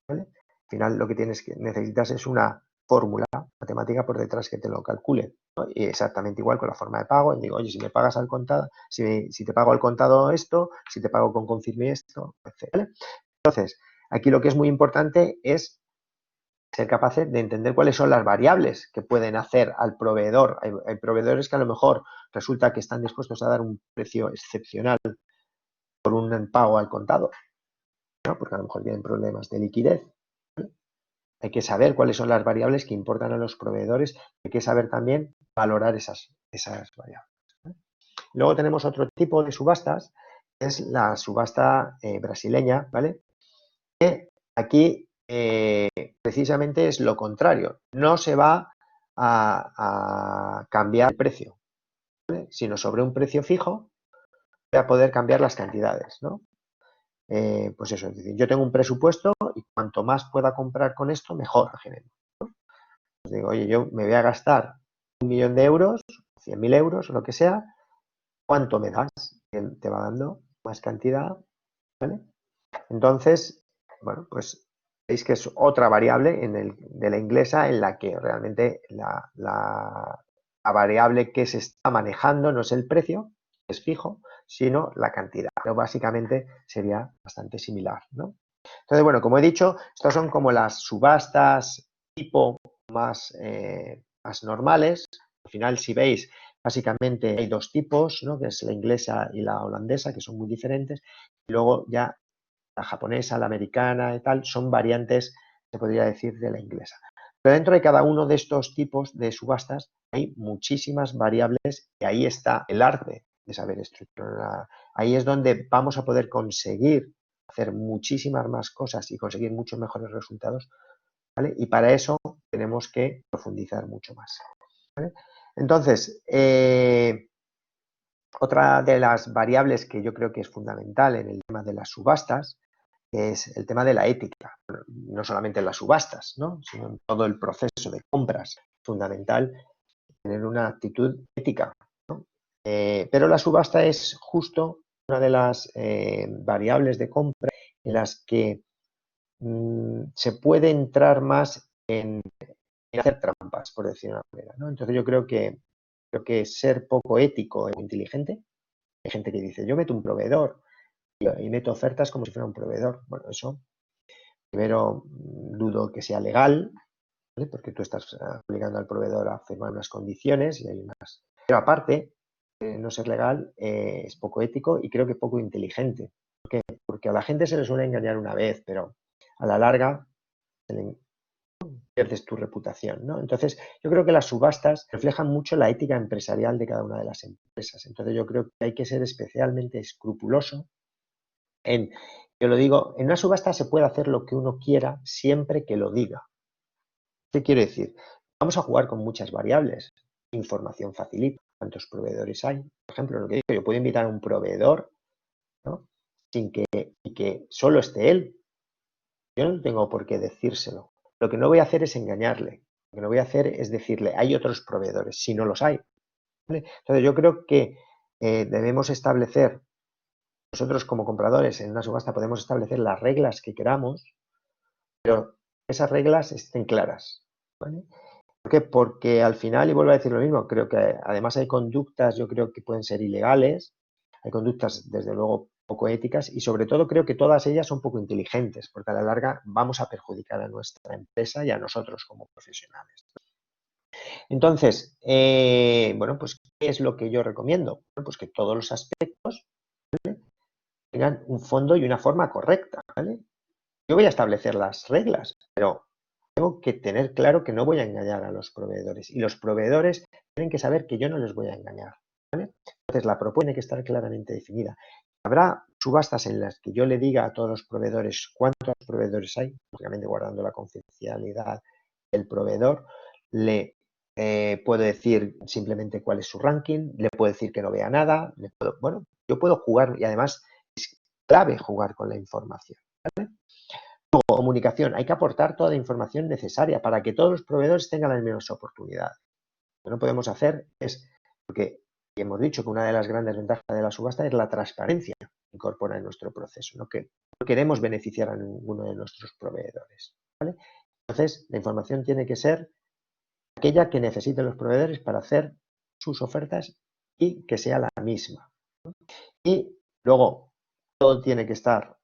¿Vale? Al final lo que necesitas es una fórmula matemática por detrás que te lo calcule, ¿no? Y exactamente igual con la forma de pago. Y digo, oye, si me pagas al contado, si te pago al contado esto, si te pago con confirme esto, etc. ¿Vale? Entonces, aquí lo que es muy importante es ser capaces de entender cuáles son las variables que pueden hacer al proveedor. Hay proveedores que a lo mejor resulta que están dispuestos a dar un precio excepcional por un pago al contado, ¿no? Porque a lo mejor tienen problemas de liquidez. Hay que saber cuáles son las variables que importan a los proveedores. Hay que saber también valorar esas variables. Luego tenemos otro tipo de subastas, que es la subasta brasileña, ¿vale? Que aquí precisamente es lo contrario. No se va a cambiar el precio, ¿vale? Sino sobre un precio fijo voy a poder cambiar las cantidades, ¿no? Pues eso, es decir, yo tengo un presupuesto y cuanto más pueda comprar con esto, mejor. Pues digo, oye, yo me voy a gastar 1.000.000 de euros, 100.000 euros, lo que sea, ¿cuánto me das? Y él te va dando más cantidad, ¿vale? Entonces, bueno, pues veis que es otra variable de la inglesa en la que realmente la variable que se está manejando no es el precio, es fijo, sino la cantidad. Pero básicamente sería bastante similar, ¿no? Entonces, bueno, como he dicho, estas son como las subastas tipo más normales. Al final, si veis, básicamente hay dos tipos, ¿no? Que es la inglesa y la holandesa, que son muy diferentes. Y luego ya la japonesa, la americana y tal, son variantes, se podría decir, de la inglesa. Pero dentro de cada uno de estos tipos de subastas hay muchísimas variables y ahí está el arte de saber estructurar. Ahí es donde vamos a poder conseguir hacer muchísimas más cosas y conseguir muchos mejores resultados, ¿vale? Y para eso tenemos que profundizar mucho más, ¿vale? Entonces, otra de las variables que yo creo que es fundamental en el tema de las subastas es el tema de la ética. No solamente en las subastas, ¿no? Sino en todo el proceso de compras. Fundamental tener una actitud ética, ¿no? Pero la subasta es justo una de las variables de compra en las que se puede entrar más en hacer trampas, por decirlo de una manera, ¿no? Entonces yo creo que ser poco ético e inteligente, hay gente que dice, yo meto un proveedor y meto ofertas como si fuera un proveedor. Bueno, eso primero dudo que sea legal, ¿vale? Porque tú estás obligando al proveedor a firmar unas condiciones y hay unas. Pero aparte, no ser legal es poco ético y creo que poco inteligente. ¿Por qué? Porque a la gente se le suele engañar una vez, pero a la larga pierdes tu reputación, ¿no? Entonces, yo creo que las subastas reflejan mucho la ética empresarial de cada una de las empresas. Entonces, yo creo que hay que ser especialmente escrupuloso yo lo digo, en una subasta se puede hacer lo que uno quiera siempre que lo diga. ¿Qué quiero decir? Vamos a jugar con muchas variables. Información facilita. cuántos proveedores hay. Por ejemplo, lo que digo, yo puedo invitar a un proveedor, ¿no? Y que solo esté él. Yo no tengo por qué decírselo. Lo que no voy a hacer es engañarle. Lo que no voy a hacer es decirle, hay otros proveedores, si no los hay. ¿Vale? Entonces, yo creo que debemos establecer, nosotros como compradores en una subasta podemos establecer las reglas que queramos, pero esas reglas estén claras. ¿Vale? ¿Por qué? Porque al final, y vuelvo a decir lo mismo, creo que además hay conductas, yo creo que pueden ser ilegales, hay conductas desde luego poco éticas y sobre todo creo que todas ellas son poco inteligentes, porque a la larga vamos a perjudicar a nuestra empresa y a nosotros como profesionales. Entonces, bueno, pues, ¿qué es lo que yo recomiendo? Bueno, pues que todos los aspectos, ¿vale?, tengan un fondo y una forma correcta, ¿vale? Yo voy a establecer las reglas, pero tengo que tener claro que no voy a engañar a los proveedores y los proveedores tienen que saber que yo no les voy a engañar, ¿vale? Entonces, la propuesta tiene que estar claramente definida. Habrá subastas en las que yo le diga a todos los proveedores cuántos proveedores hay, lógicamente guardando la confidencialidad del proveedor. Le puedo decir simplemente cuál es su ranking, le puedo decir que no vea nada, bueno, yo puedo jugar y además es clave jugar con la información, ¿vale? Luego, comunicación, hay que aportar toda la información necesaria para que todos los proveedores tengan las mismas oportunidades. Lo que no podemos hacer es, porque hemos dicho que una de las grandes ventajas de la subasta es la transparencia que incorpora en nuestro proceso, ¿no? Que no queremos beneficiar a ninguno de nuestros proveedores, ¿vale? Entonces, la información tiene que ser aquella que necesiten los proveedores para hacer sus ofertas y que sea la misma. Y luego, todo tiene que estar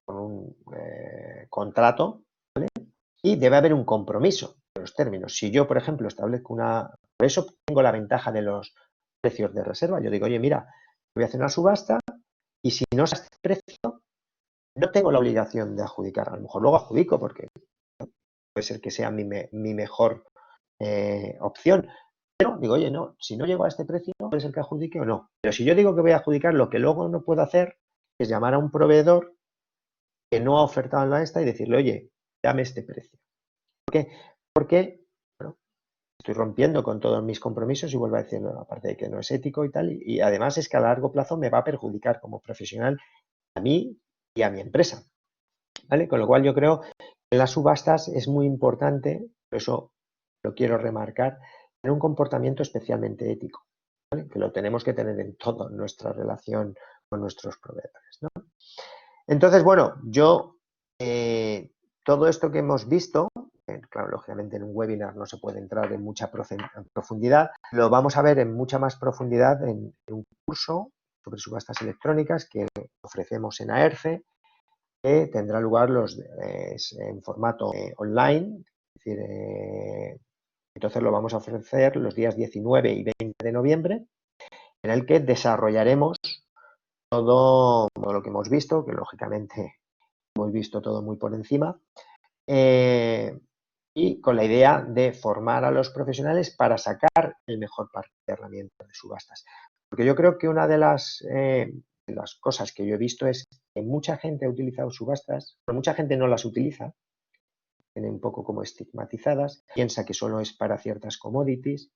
con un contrato, ¿vale? Y debe haber un compromiso de los términos. Si yo, por ejemplo, establezco una... Por eso tengo la ventaja de los precios de reserva. Yo digo, oye, mira, voy a hacer una subasta y si no es este precio, no tengo la obligación de adjudicar. A lo mejor luego adjudico porque puede ser que sea mi mejor opción. Pero digo, oye, no, si no llego a este precio, puede ser que adjudique o no. Pero si yo digo que voy a adjudicar, lo que luego no puedo hacer es llamar a un proveedor que no ha ofertado en la esta y decirle, oye, dame este precio. ¿Por qué? Porque, bueno, estoy rompiendo con todos mis compromisos y vuelvo a decir, no, aparte de que no es ético y tal, y además es que a largo plazo me va a perjudicar como profesional a mí y a mi empresa, ¿vale? Con lo cual yo creo que en las subastas es muy importante, por eso lo quiero remarcar, tener un comportamiento especialmente ético, ¿vale? Que lo tenemos que tener en toda nuestra relación con nuestros proveedores, ¿no? Entonces, bueno, yo todo esto que hemos visto, claro, lógicamente en un webinar no se puede entrar en mucha profundidad, lo vamos a ver en mucha más profundidad en un curso sobre subastas electrónicas que ofrecemos en AERCE, que tendrá lugar en formato online, es decir, entonces lo vamos a ofrecer los días 19 y 20 de noviembre, en el que desarrollaremos todo lo que hemos visto, que lógicamente hemos visto todo muy por encima, y con la idea de formar a los profesionales para sacar el mejor parte de herramientas de subastas. Porque yo creo que una de las cosas que yo he visto es que mucha gente ha utilizado subastas, pero mucha gente no las utiliza, tiene un poco como estigmatizadas, piensa que solo es para ciertas commodities,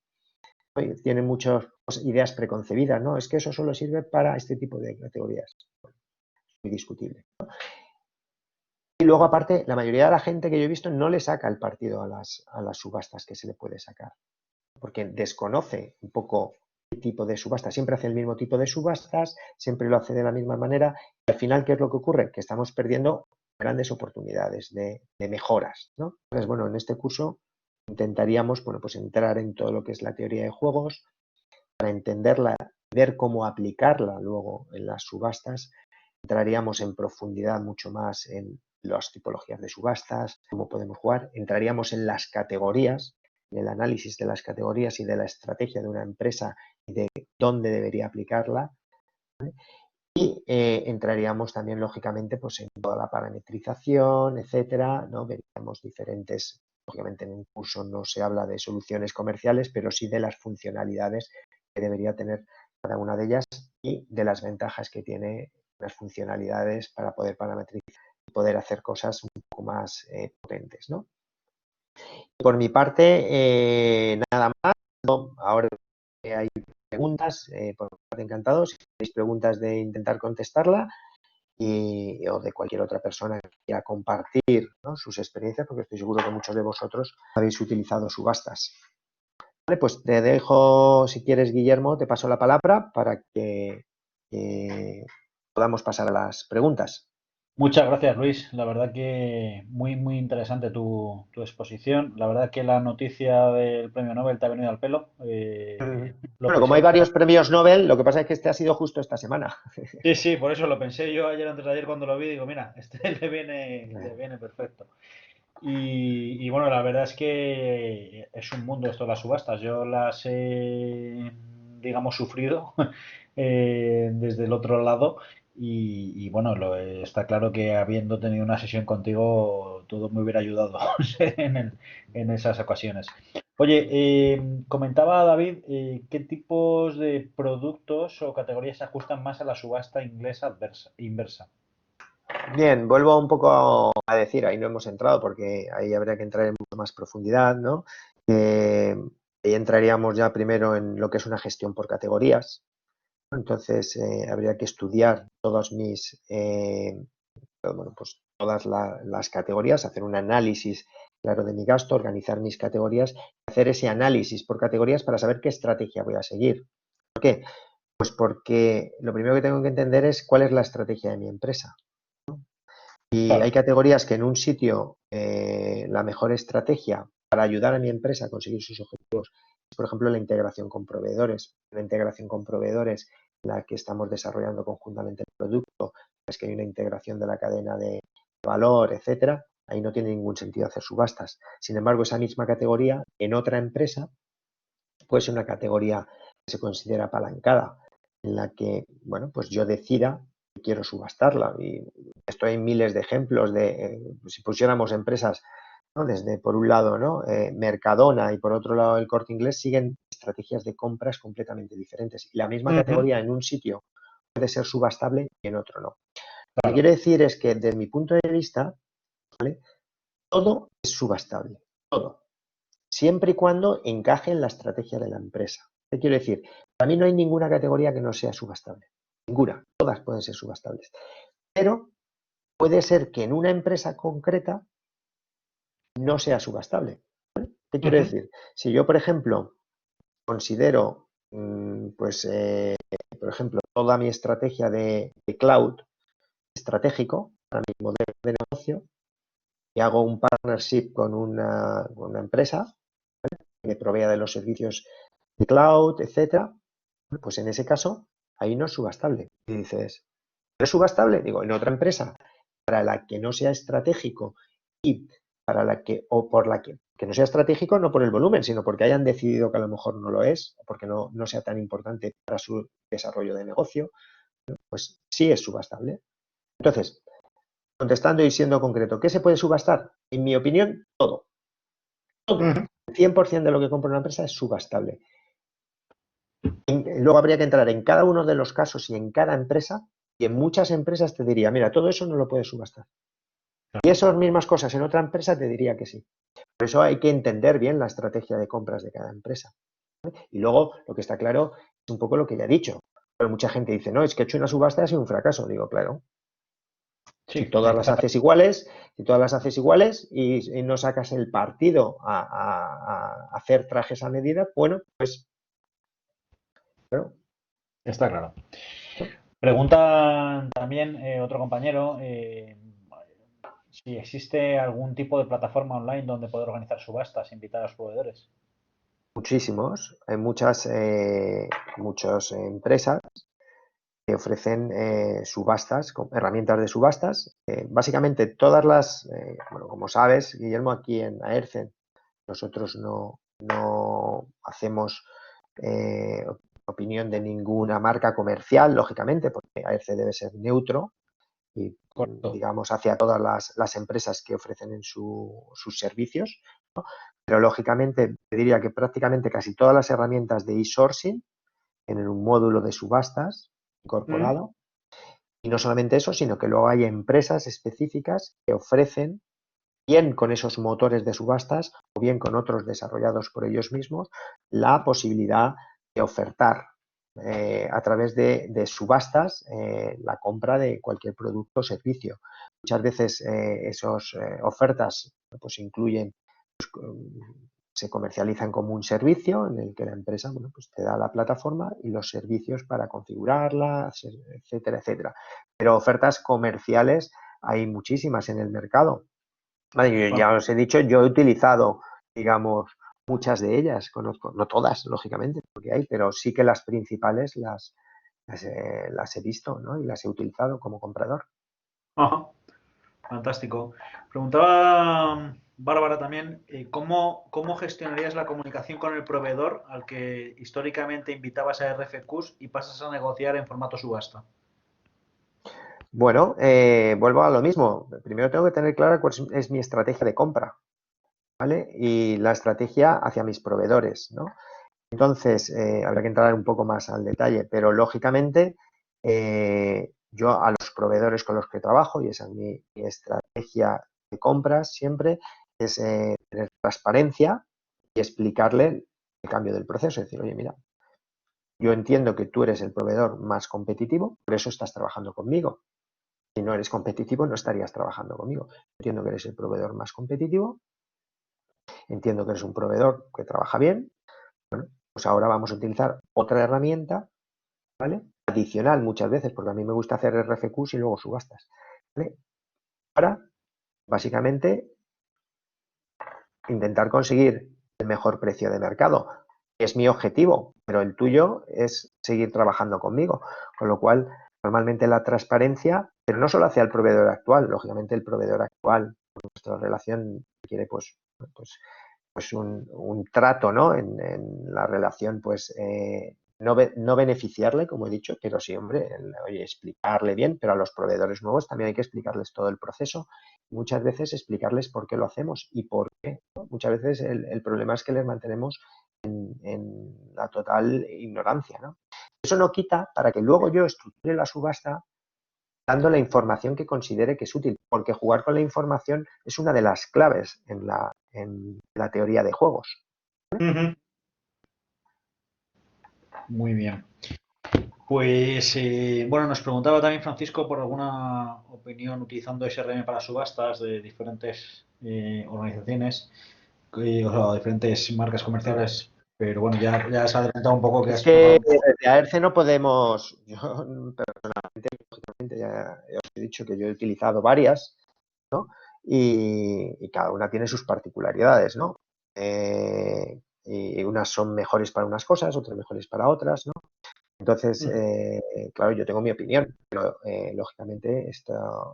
tienen muchas ideas preconcebidas, ¿no? Es que eso solo sirve para este tipo de categorías. Bueno, muy discutible, ¿no? Y luego, aparte, la mayoría de la gente que yo he visto no le saca el partido a las subastas que se le puede sacar, porque desconoce un poco qué tipo de subasta. Siempre hace el mismo tipo de subastas, siempre lo hace de la misma manera. Y al final, ¿qué es lo que ocurre? Que estamos perdiendo grandes oportunidades de mejoras, ¿no? Entonces, bueno, en este curso intentaríamos, bueno, pues entrar en todo lo que es la teoría de juegos, para entenderla, ver cómo aplicarla luego en las subastas. Entraríamos en profundidad mucho más en las tipologías de subastas, cómo podemos jugar. Entraríamos en las categorías, en el análisis de las categorías y de la estrategia de una empresa y de dónde debería aplicarla, ¿vale? Y entraríamos también, lógicamente, pues en toda la parametrización, etcétera, ¿no? Veríamos diferentes, lógicamente en un curso no se habla de soluciones comerciales, pero sí de las funcionalidades que debería tener cada una de ellas y de las ventajas que tiene las funcionalidades para poder parametrizar y poder hacer cosas un poco más potentes, ¿no? Por mi parte, nada más. Ahora hay preguntas, por mi parte encantado. Si tenéis preguntas de intentar contestarla o de cualquier otra persona que quiera compartir, ¿no?, sus experiencias, porque estoy seguro que muchos de vosotros habéis utilizado subastas. Vale, pues te dejo, si quieres, Guillermo, te paso la palabra para que podamos pasar a las preguntas. Muchas gracias, Luis. La verdad que muy interesante tu exposición. La verdad que la noticia del premio Nobel te ha venido al pelo. Lo Bueno, como pensé hay varios bastante. premios Nobel, lo que pasa es que este ha sido justo esta semana. Sí, sí, por eso lo pensé yo ayer, antes de ayer, cuando lo vi. Digo, mira, este le viene perfecto. Y bueno, la verdad es que es un mundo esto de las subastas. Yo las he, digamos, sufrido desde el otro lado. Y bueno, está claro que habiendo tenido una sesión contigo, todo me hubiera ayudado en esas ocasiones. Oye, comentaba David, ¿qué tipos de productos o categorías se ajustan más a la subasta inglesa inversa? Bien, vuelvo un poco a decir, ahí no hemos entrado porque ahí habría que entrar en mucho más profundidad, ¿no? Ahí entraríamos ya primero en lo que es una gestión por categorías. Entonces, habría que estudiar bueno, pues todas las categorías, hacer un análisis claro de mi gasto, organizar mis categorías, hacer ese análisis por categorías para saber qué estrategia voy a seguir. ¿Por qué? Pues porque lo primero que tengo que entender es cuál es la estrategia de mi empresa. Y hay Claro. categorías que en un sitio la mejor estrategia para ayudar a mi empresa a conseguir sus objetivos es, por ejemplo, la integración con proveedores. La integración con proveedores, la que estamos desarrollando conjuntamente el producto, es que hay una integración de la cadena de valor, etcétera. Ahí no tiene ningún sentido hacer subastas. Sin embargo, esa misma categoría en otra empresa puede ser una categoría que se considera apalancada, en la que, bueno, pues yo decida que quiero subastarla. Y esto hay miles de ejemplos si pusiéramos empresas, ¿no?, desde, por un lado, ¿no?, Mercadona, y por otro lado el Corte Inglés, siguen estrategias de compras completamente diferentes. Y la misma Ujú. categoría en un sitio puede ser subastable y en otro no. Lo que Claro. quiero decir es que, desde mi punto de vista, ¿vale?, todo es subastable, todo, siempre y cuando encaje en la estrategia de la empresa. ¿Qué quiero decir? Para mí no hay ninguna categoría que no sea subastable. Ninguna. Todas pueden ser subastables. Pero puede ser que en una empresa concreta no sea subastable. ¿Qué quiero Ujú. decir? Si yo, por ejemplo, considero, pues, por ejemplo, toda mi estrategia de cloud estratégico para mi modelo de negocio y hago un partnership con una empresa que me provea de los servicios de cloud, etcétera, pues en ese caso, ahí no es subastable. Y dices, ¿no es subastable? Digo, en otra empresa para la que no sea estratégico y para la que, o por la que no sea estratégico, no por el volumen, sino porque hayan decidido que a lo mejor no lo es, o porque no sea tan importante para su desarrollo de negocio, pues sí es subastable. Entonces, contestando y siendo concreto, ¿qué se puede subastar? En mi opinión, todo. Todo. Ujú. El 100% de lo que compra una empresa es subastable. Luego habría que entrar en cada uno de los casos y en cada empresa, y en muchas empresas te diría, mira, todo eso no lo puedes subastar. Y esas mismas cosas en otra empresa te diría que sí. Por eso hay que entender bien la estrategia de compras de cada empresa. Y luego, lo que está claro es un poco lo que ya he dicho. Pero mucha gente dice, no, es que he hecho una subasta y ha sido un fracaso. Digo, claro, si Sí, todas las haces iguales, y no sacas el partido a hacer trajes a medida, bueno, pues, claro, está claro. ¿no? Pregunta también otro compañero si existe algún tipo de plataforma online donde poder organizar subastas e invitar a los proveedores. Muchísimos. Hay muchas empresas que ofrecen subastas, herramientas de subastas. Básicamente todas bueno, como sabes, Guillermo, aquí en Aercen nosotros no hacemos eh, opinión de ninguna marca comercial, lógicamente, porque Aerce debe ser neutro y, Correcto. digamos, hacia todas las empresas que ofrecen en sus servicios. Pero, lógicamente, te diría que prácticamente casi todas las herramientas de e-sourcing tienen un módulo de subastas Mm. incorporado. Y no solamente eso, sino que luego hay empresas específicas que ofrecen, bien con esos motores de subastas o bien con otros desarrollados por ellos mismos, la posibilidad de ofertar. a través de subastas la compra de cualquier producto o servicio. Muchas veces esas ofertas pues incluyen, se comercializan como un servicio en el que la empresa bueno, pues te da la plataforma y los servicios para configurarla, etcétera, etcétera. Pero ofertas comerciales hay muchísimas en el mercado. Vale, yo ya os he dicho, yo he utilizado, digamos, muchas de ellas, conozco, no todas, lógicamente, porque hay, pero sí que las principales las he visto, ¿no? Y las he utilizado como comprador. Ajá, fantástico. Preguntaba Bárbara también, ¿cómo gestionarías la comunicación con el proveedor al que históricamente invitabas a RFQs y pasas a negociar en formato subasta? Bueno, vuelvo a lo mismo. Primero tengo que tener clara cuál es mi estrategia de compra, ¿vale? Y la estrategia hacia mis proveedores, ¿no? Entonces, habrá que entrar un poco más al detalle, pero lógicamente yo a los proveedores con los que trabajo, y esa es mi estrategia de compras siempre, es tener transparencia y explicarle el cambio del proceso. Es decir, oye, mira, yo entiendo que tú eres el proveedor más competitivo, por eso estás trabajando conmigo. Si no eres competitivo, no estarías trabajando conmigo. Entiendo que eres el proveedor más competitivo, entiendo que eres un proveedor que trabaja bien. Bueno, pues ahora vamos a utilizar otra herramienta, ¿vale? Adicional muchas veces, porque a mí me gusta hacer RFQs y luego subastas, ¿vale? Para, básicamente, intentar conseguir el mejor precio de mercado. Es mi objetivo, pero el tuyo es seguir trabajando conmigo. Con lo cual, normalmente la transparencia, pero no solo hacia el proveedor actual, lógicamente el proveedor actual, nuestra relación quiere pues un trato, ¿no? En la relación, pues no beneficiarle, como he dicho, pero sí, hombre, oye, explicarle bien, pero a los proveedores nuevos también hay que explicarles todo el proceso. Muchas veces explicarles por qué lo hacemos y por qué, ¿no? Muchas veces el problema es que les mantenemos en la total ignorancia, ¿no? Eso no quita para que luego yo estructure la subasta dando la información que considere que es útil, porque jugar con la información es una de las claves en la teoría de juegos. Ujú. Muy bien. Pues bueno, nos preguntaba también Francisco por alguna opinión utilizando SRM para subastas de diferentes organizaciones, o sea, diferentes marcas comerciales, pero bueno, ya se ha adelantado un poco que Es has probado. que desde AERCE no podemos, yo personalmente, lógicamente, ya os he dicho que yo he utilizado varias, ¿no? Y cada una tiene sus particularidades, ¿no? Y unas son mejores para unas cosas, otras mejores para otras, ¿no? Entonces, claro, yo tengo mi opinión, pero lógicamente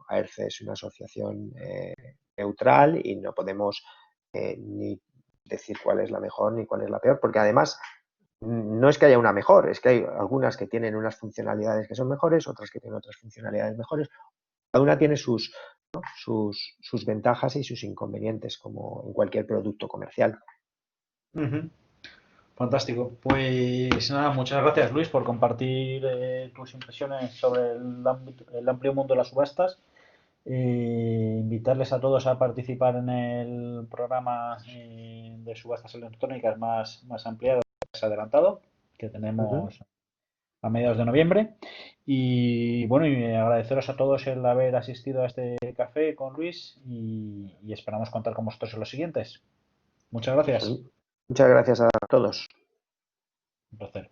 AERCE es una asociación neutral y no podemos ni decir cuál es la mejor ni cuál es la peor, porque además no es que haya una mejor, es que hay algunas que tienen unas funcionalidades que son mejores, otras que tienen otras funcionalidades mejores. Cada una tiene ¿no? sus ventajas y sus inconvenientes, como en cualquier producto comercial. Ujú. Fantástico. Pues nada, muchas gracias Luis por compartir tus impresiones sobre el amplio mundo de las subastas. Invitarles a todos a participar en el programa de subastas electrónicas más ampliado, más adelantado, que Ujú. tenemos a mediados de noviembre. Y bueno, y agradeceros a todos el haber asistido a este café con Luis y esperamos contar con vosotros en los siguientes. Muchas gracias. Muchas gracias a todos. Un placer.